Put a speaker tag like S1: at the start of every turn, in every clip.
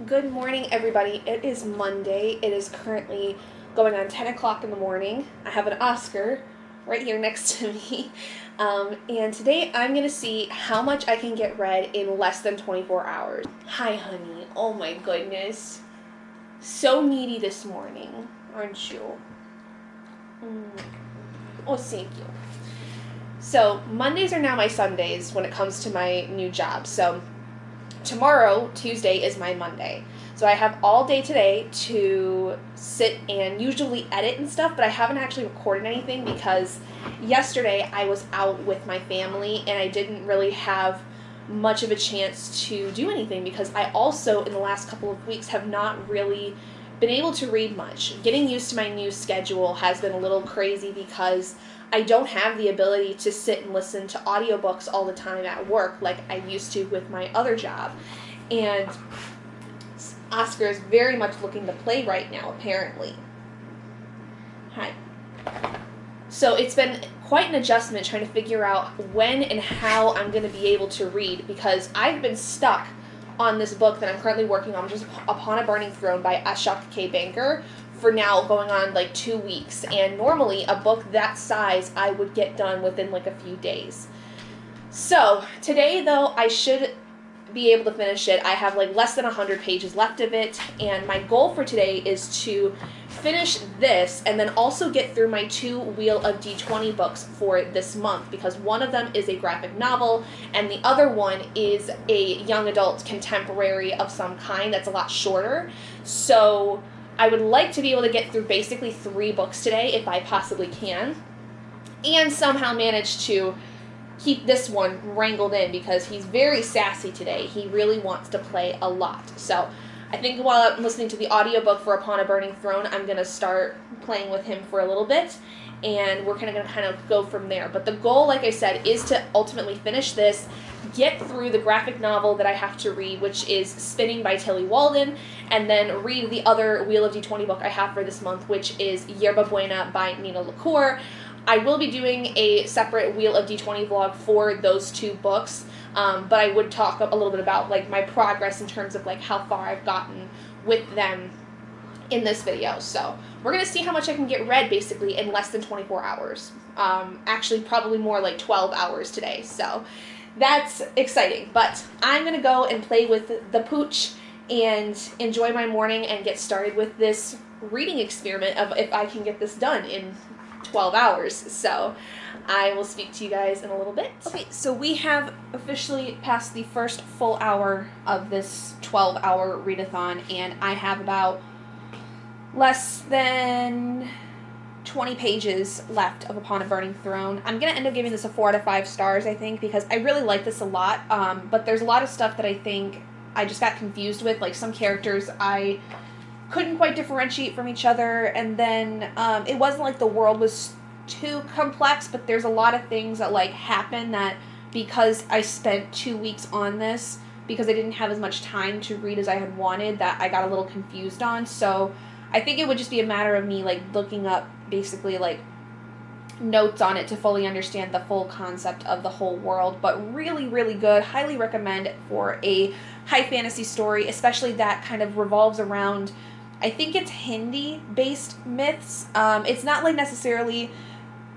S1: Good morning, everybody. It is Monday. It is currently going on 10 o'clock in the morning. I have an Oscar right here next to me. And today I'm going to see how much I can get read in less than 24 hours. Hi, honey. Oh my goodness. So needy this morning, aren't you? Oh, thank you. So, Mondays are now my Sundays when it comes to my new job. So, tomorrow, Tuesday, is my Monday. So I have all day today to sit and usually edit and stuff, but I haven't actually recorded anything because yesterday I was out with my family and I didn't really have much of a chance to do anything because I also, in the last couple of weeks, have not really been able to read much. Getting used to my new schedule has been a little crazy because I don't have the ability to sit and listen to audiobooks all the time at work like I used to with my other job. And Oscar is very much looking to play right now, apparently. Hi. So it's been quite an adjustment trying to figure out when and how I'm going to be able to read because I've been stuck on this book that I'm currently working on, which is Upon a Burning Throne by Ashok K for now going on like 2 weeks. And normally a book that size I would get done within like a few days. So today though I should be able to finish it. I have like less than 100 pages left of it, and my goal for today is to finish this and then also get through my 2 Wheel of D20 books for this month because one of them is a graphic novel and the other one is a young adult contemporary of some kind that's a lot shorter. So I would like to be able to get through basically 3 books today if I possibly can, and somehow manage to keep this one wrangled in because he's very sassy today. He really wants to play a lot. So I think while I'm listening to the audiobook for Upon a Burning Throne, I'm going to start playing with him for a little bit, and we're going to go from there. But the goal, like I said, is to ultimately finish this, get through the graphic novel that I have to read, which is Spinning by Tillie Walden, and then read the other Wheel of D20 book I have for this month, which is Yerba, Buena by Lacour. I will be doing a separate Wheel of D20 vlog for those 2 books, but I would talk a little bit about like my progress in terms of like how far I've gotten with them in this video. So we're going to see how much I can get read basically in less than 24 hours. Actually probably more like 12 hours today. So that's exciting. But I'm going to go and play with the pooch and enjoy my morning and get started with this reading experiment of if I can get this done in 12 hours. So I will speak to you guys in a little bit. Okay, so we have officially passed the first full hour of this 12-hour readathon, and I have about less than 20 pages left of Upon a Burning Throne. I'm going to end up giving this a 4 out of 5 stars, I think, because I really like this a lot, but there's a lot of stuff that I think I just got confused with, like some characters I couldn't quite differentiate from each other, and then it wasn't like the world was too complex, but there's a lot of things that like happen that because I spent 2 weeks on this, because I didn't have as much time to read as I had wanted, that I got a little confused on. So I think it would just be a matter of me like looking up basically like notes on it to fully understand the full concept of the whole world. But really, really good. Highly recommend for a high fantasy story, especially that kind of revolves around, I think it's Hindi-based myths. It's not like necessarily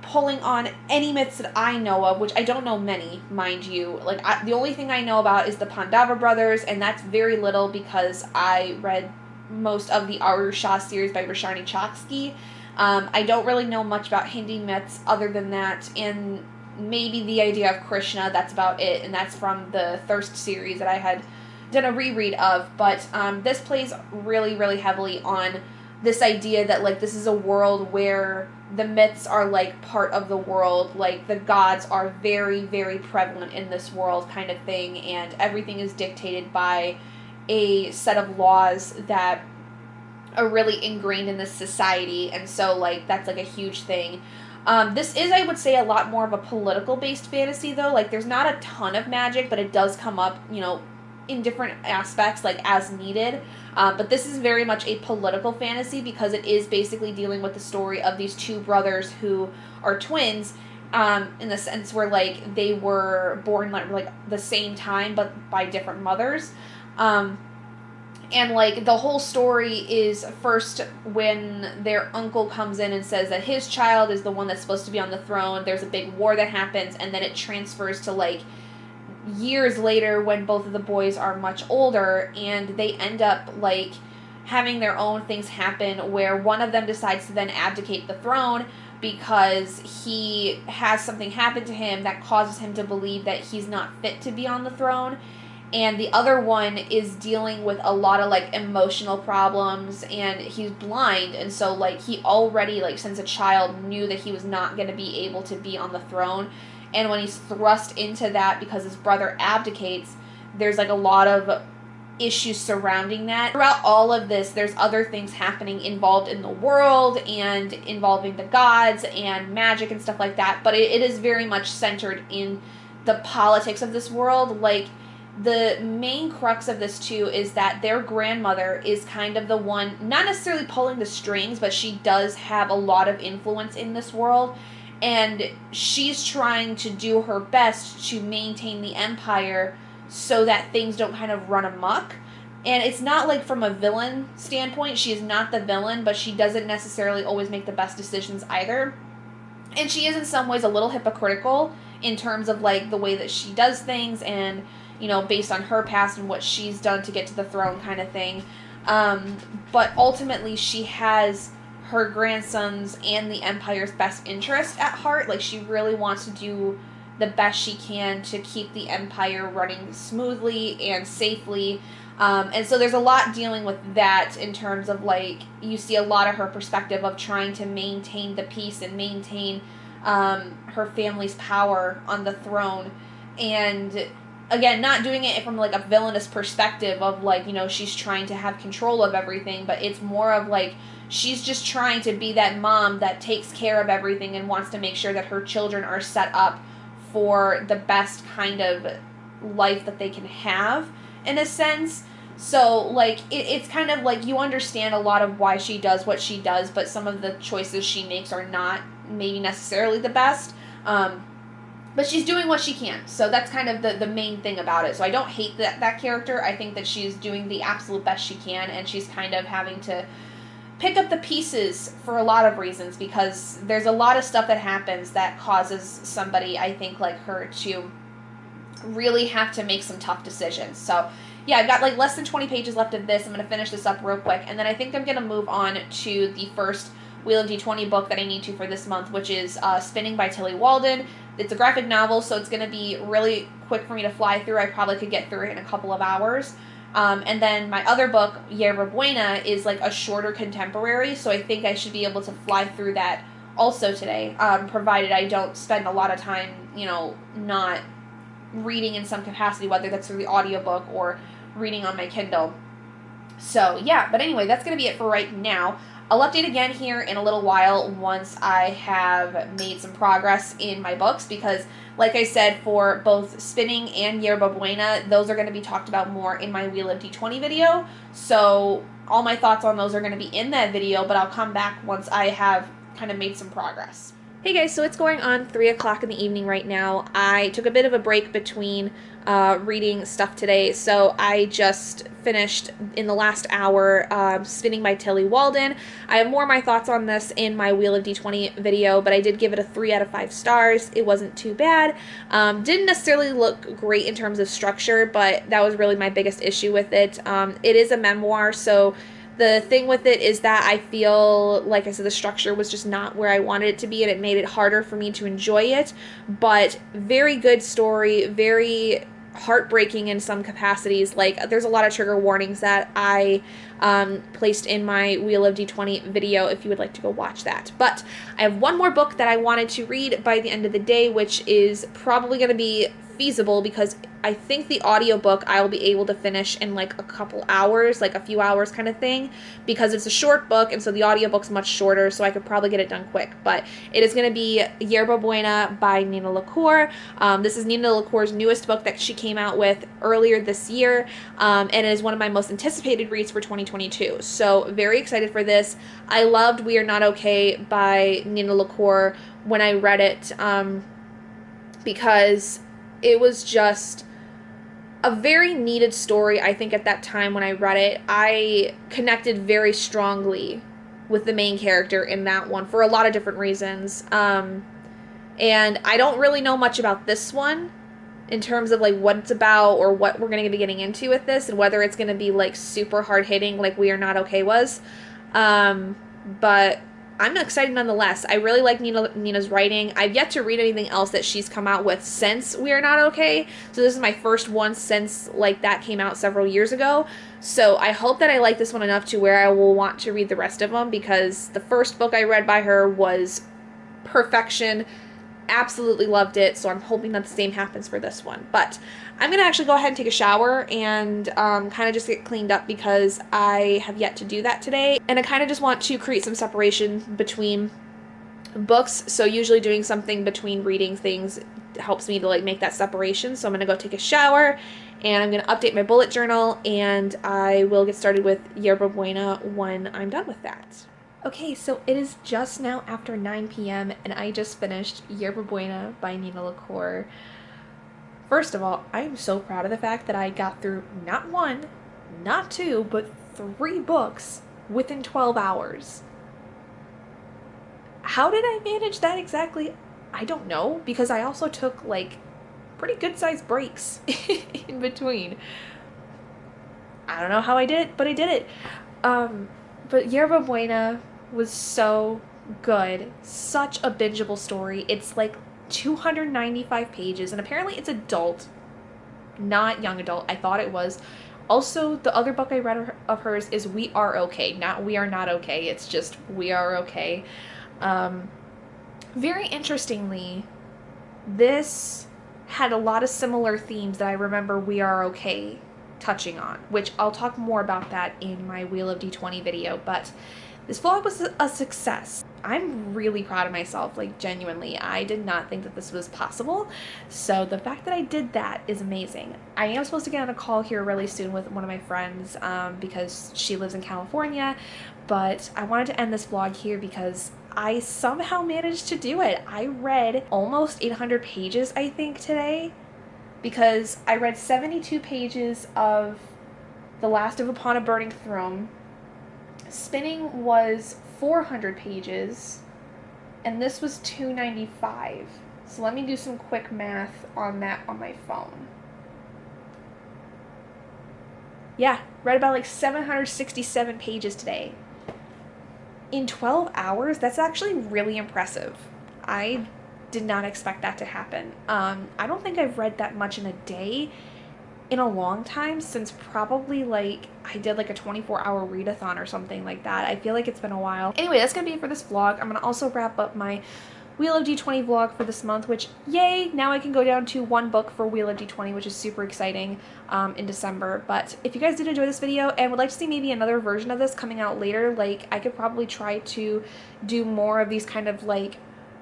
S1: pulling on any myths that I know of, which I don't know many, mind you. Like the only thing I know about is the Pandava brothers, and that's very little because I read most of the Aru Shah series by Roshani Chokshi. I don't really know much about Hindi myths other than that, and maybe the idea of Krishna, that's about it, and that's from the Thirst series that I had done a reread of. But this plays really, really heavily on this idea that like this is a world where the myths are like part of the world, like the gods are very, very prevalent in this world kind of thing, and everything is dictated by a set of laws that are really ingrained in this society, and so like that's like a huge thing. This is, I would say, a lot more of a political based fantasy though. Like there's not a ton of magic, but it does come up, you know, in different aspects, like as needed. But this is very much a political fantasy because it is basically dealing with the story of these 2 brothers who are twins, in the sense where like they were born like the same time but by different mothers. And, like, the whole story is first when their uncle comes in and says that his child is the one that's supposed to be on the throne. There's a big war that happens, and then it transfers to, like, years later when both of the boys are much older, and they end up, like, having their own things happen where one of them decides to then abdicate the throne because he has something happen to him that causes him to believe that he's not fit to be on the throne. And the other one is dealing with a lot of, like, emotional problems, and he's blind, and so, like, he already, like, since a child knew that he was not going to be able to be on the throne. And when he's thrust into that because his brother abdicates, there's, like, a lot of issues surrounding that. Throughout all of this, there's other things happening involved in the world and involving the gods and magic and stuff like that, but it is very much centered in the politics of this world. Like, the main crux of this, too, is that their grandmother is kind of the one, not necessarily pulling the strings, but she does have a lot of influence in this world, and she's trying to do her best to maintain the empire so that things don't kind of run amok. And it's not, like, from a villain standpoint. She is not the villain, but she doesn't necessarily always make the best decisions either. And she is, in some ways, a little hypocritical in terms of, like, the way that she does things and, you know, based on her past and what she's done to get to the throne kind of thing. But ultimately, she has her grandson's and the Empire's best interest at heart. Like, she really wants to do the best she can to keep the Empire running smoothly and safely. And so there's a lot dealing with that in terms of, like, you see a lot of her perspective of trying to maintain the peace and maintain her family's power on the throne. And again, not doing it from, like, a villainous perspective of, like, you know, she's trying to have control of everything, but it's more of, like, she's just trying to be that mom that takes care of everything and wants to make sure that her children are set up for the best kind of life that they can have, in a sense. So, like, it's kind of, like, you understand a lot of why she does what she does, but some of the choices she makes are not maybe necessarily the best. But she's doing what she can. So that's kind of the main thing about it. So I don't hate that character. I think that she's doing the absolute best she can, and she's kind of having to pick up the pieces for a lot of reasons, because there's a lot of stuff that happens that causes somebody, I think, like her to really have to make some tough decisions. So yeah, I've got, like, less than 20 pages left of this. I'm going to finish this up real quick, and then I think I'm going to move on to the first Wheel of D20 book that I need to for this month, which is Spinning by Tillie Walden. It's a graphic novel, so it's going to be really quick for me to fly through. I probably could get through it in a couple of hours. And then my other book, Yerba, Buena, is, like, a shorter contemporary, so I think I should be able to fly through that also today, provided I don't spend a lot of time, you know, not reading in some capacity, whether that's through the audiobook or reading on my Kindle. So, yeah, but anyway, that's going to be it for right now. I'll update again here in a little while once I have made some progress in my books, because, like I said, for both Spinning and Yerba Buena, those are going to be talked about more in my Wheel of D20 video. So all my thoughts on those are going to be in that video, but I'll come back once I have kind of made some progress. Hey guys, so it's going on 3 o'clock in the evening right now. I took a bit of a break between reading stuff today, so I just finished in the last hour Spinning by Tillie Walden. I have more of my thoughts on this in my Wheel of D20 video, but I did give it a 3 out of 5 stars. It wasn't too bad. Didn't necessarily look great in terms of structure, but that was really my biggest issue with it. It is a memoir, so the thing with it is that I feel, like I said, the structure was just not where I wanted it to be, and it made it harder for me to enjoy it. But very good story, very heartbreaking in some capacities. Like, there's a lot of trigger warnings that I placed in my Wheel of D20 video if you would like to go watch that. But I have one more book that I wanted to read by the end of the day, which is probably going to be feasible because I think the audiobook I will be able to finish in like a couple hours, like a few hours kind of thing, because it's a short book, and so the audiobook's much shorter, so I could probably get it done quick. But it is going to be Yerba Buena by Nina Lacour. This is Nina Lacour's newest book that she came out with earlier this year, and it is one of my most anticipated reads for 2022. So very excited for this. I loved We Are Not Okay by Nina Lacour when I read it, because it was just a very needed story, I think, at that time when I read it. I connected very strongly with the main character in that one for a lot of different reasons. And I don't really know much about this one in terms of like what it's about or what we're going to be getting into with this and whether it's going to be like super hard hitting like We Are Not Okay was. But I'm excited nonetheless. I really like Nina's writing. I've yet to read anything else that she's come out with since We Are Not Okay. So this is my first one since like that came out several years ago. So I hope that I like this one enough to where I will want to read the rest of them, because the first book I read by her was perfection. Absolutely loved it, so I'm hoping that the same happens for this one. But I'm going to actually go ahead and take a shower and kind of just get cleaned up, because I have yet to do that today. And I kind of just want to create some separation between books, so usually doing something between reading things helps me to like make that separation. So I'm going to go take a shower, and I'm going to update my bullet journal, and I will get started with Yerba Buena when I'm done with that. Okay, so it is just now after 9 p.m. and I just finished Yerba Buena by Nina Lacour. First of all, I am so proud of the fact that I got through not one, not two, but 3 books within 12 hours. How did I manage that exactly? I don't know, because I also took like pretty good sized breaks in between. I don't know how I did it, but I did it. But Yerba Buena was so good. Such a bingeable story. It's like 295 pages, and apparently it's adult, not young adult. I thought it was. Also, the other book I read of hers is We Are Okay, not We Are Not Okay. It's just We Are Okay. Very interestingly, this had a lot of similar themes that I remember We Are Okay touching on, which I'll talk more about that in my Wheel of D20 video, but this vlog was a success. I'm really proud of myself, like genuinely. I did not think that this was possible, so the fact that I did that is amazing. I am supposed to get on a call here really soon with one of my friends because she lives in California, but I wanted to end this vlog here because I somehow managed to do it. I read almost 800 pages, I think, today, because I read 72 pages of The Last of Upon a Burning Throne. Spinning was 400 pages, and this was 295. So let me do some quick math on that on my phone. Yeah, read about like 767 pages today. In 12 hours, that's actually really impressive. I did not expect that to happen. I don't think I've read that much in a day in a long time, since probably like I did like a 24-hour readathon or something like that. I feel like it's been a while. Anyway, that's gonna be it for this vlog. I'm gonna also wrap up my Wheel of D20 vlog for this month, which, yay, now I can go down to 1 book for Wheel of D20, which is super exciting in December. But if you guys did enjoy this video and would like to see maybe another version of this coming out later, like I could probably try to do more of these kind of like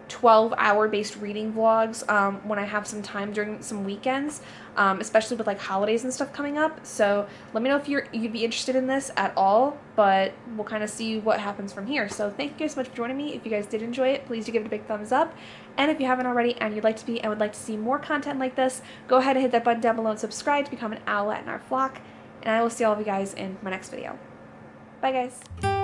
S1: 12-hour based reading vlogs when I have some time during some weekends, especially with like holidays and stuff coming up. So let me know if you'd be interested in this at all, but we'll kind of see what happens from here. So thank you guys so much for joining me. If you guys did enjoy it, please do give it a big thumbs up, and if you haven't already and you'd like to be and would like to see more content like this, go ahead and hit that button down below and subscribe to become an owlet in our flock, and I will see all of you guys in my next video. Bye guys.